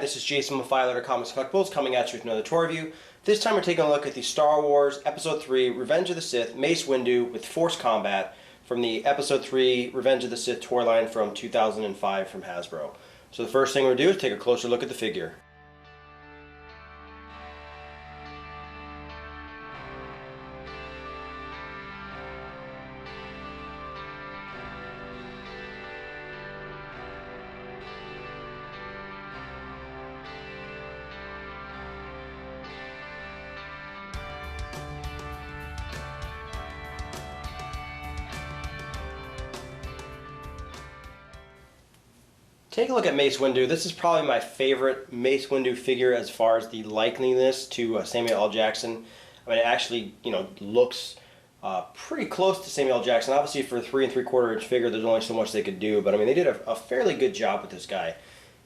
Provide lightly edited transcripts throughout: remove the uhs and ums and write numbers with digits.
this is Jason with Lighter Comics Collectibles coming at you with another toy review. This time we're taking a look at the Star Wars Episode 3 Revenge of the Sith Mace Windu with Force Combat from the Episode 3 Revenge of the Sith toy line from 2005 from Hasbro. So the first thing we're going to do is take a closer look at the figure. Take a look at Mace Windu. This is probably my favorite Mace Windu figure as far as the likeliness to Samuel L. Jackson. I mean, it actually, looks pretty close to Samuel L. Jackson. Obviously, for a 3 3/4 inch figure, there's only so much they could do. But I mean, they did a fairly good job with this guy.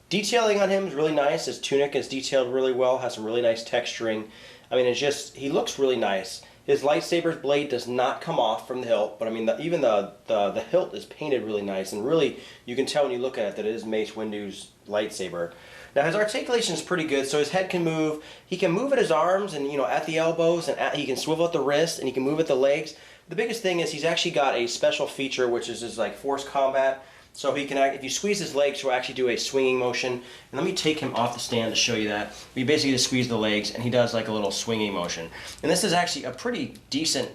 Detailing on him is really nice. His tunic is detailed really well. Has some really nice texturing. I mean, it's just, he looks really nice. His lightsaber's blade does not come off from the hilt, but I mean, even the hilt is painted really nice, and really, you can tell when you look at it that it is Mace Windu's lightsaber. Now, his articulation is pretty good, so his head can move. He can move at his arms and, at the elbows, and he can swivel at the wrist, and he can move at the legs. The biggest thing is he's actually got a special feature, which is his, Force Combat. So he can, if you squeeze his legs, he'll actually do a swinging motion. And let me take him off the stand to show you that. You basically just squeeze the legs, and he does like a little swinging motion. And this is actually a pretty decent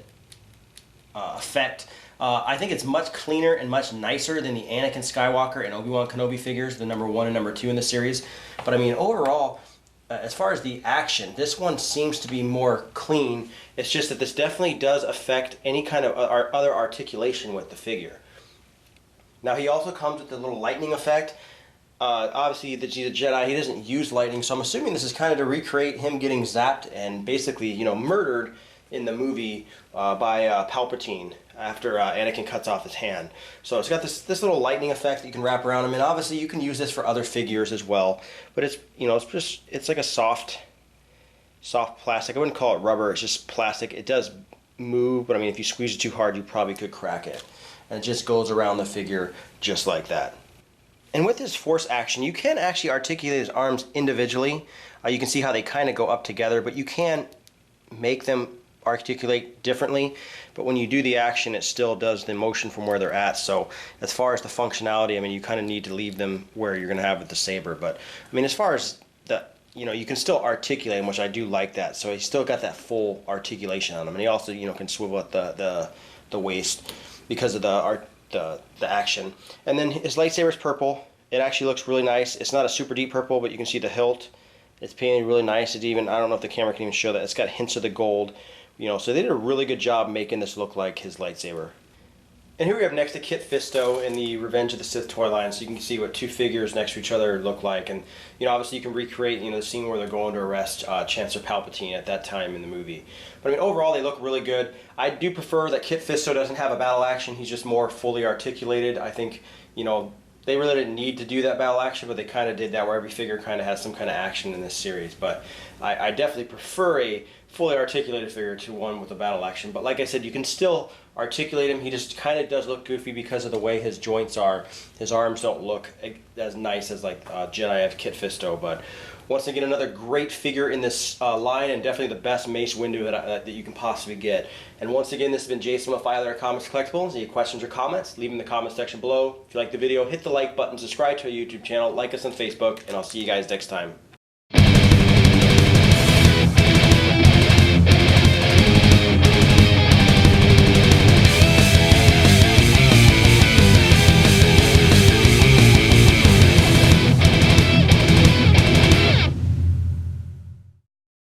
effect. I think it's much cleaner and much nicer than the Anakin Skywalker and Obi-Wan Kenobi figures, the number 1 and number 2 in the series. But I mean, overall, as far as the action, this one seems to be more clean. It's just that this definitely does affect any kind of other articulation with the figure. Now, he also comes with the little lightning effect. Obviously, he's a Jedi. He doesn't use lightning, so I'm assuming this is kind of to recreate him getting zapped and basically, murdered in the movie by Palpatine after Anakin cuts off his hand. So it's got this little lightning effect that you can wrap around him, and obviously you can use this for other figures as well. But it's, it's like a soft plastic. I wouldn't call it rubber. It's just plastic. It does move, but I mean, if you squeeze it too hard, you probably could crack it. And it just goes around the figure just like that. And with his force action, you can actually articulate his arms individually. You can see how they kind of go up together, but you can make them articulate differently. But when you do the action, it still does the motion from where they're at. So as far as the functionality, I mean, you kind of need to leave them where you're going to have with the saber. But I mean, as far as the, you can still articulate him, which I do like that. So he's still got that full articulation on him. And he also, can swivel at the waist because of the action. And then his lightsaber is purple. It actually looks really nice. It's not a super deep purple, but you can see the hilt. It's painted really nice. It even, I don't know if the camera can even show that. It's got hints of the gold. So they did a really good job making this look like his lightsaber. And here we have next to Kit Fisto in the Revenge of the Sith toy line, so you can see what two figures next to each other look like. And obviously you can recreate the scene where they're going to arrest Chancellor Palpatine at that time in the movie. But I mean, overall they look really good. I do prefer that Kit Fisto doesn't have a battle action. He's just more fully articulated. I think they really didn't need to do that battle action, but they kind of did that where every figure kind of has some kind of action in this series. But I definitely prefer a fully articulated figure to one with a battle action. But like I said, you can still articulate him. He just kind of does look goofy because of the way his joints are. His arms don't look as nice as like Jedi of Kit Fisto. But once again, another great figure in this line, and definitely the best Mace Windu that you can possibly get. And once again, this has been Jason with Lighter Comics Collectibles. Any questions or comments, leave them in the comment section below. If you like the video, hit the like button, subscribe to our YouTube channel, like us on Facebook, and I'll see you guys next time.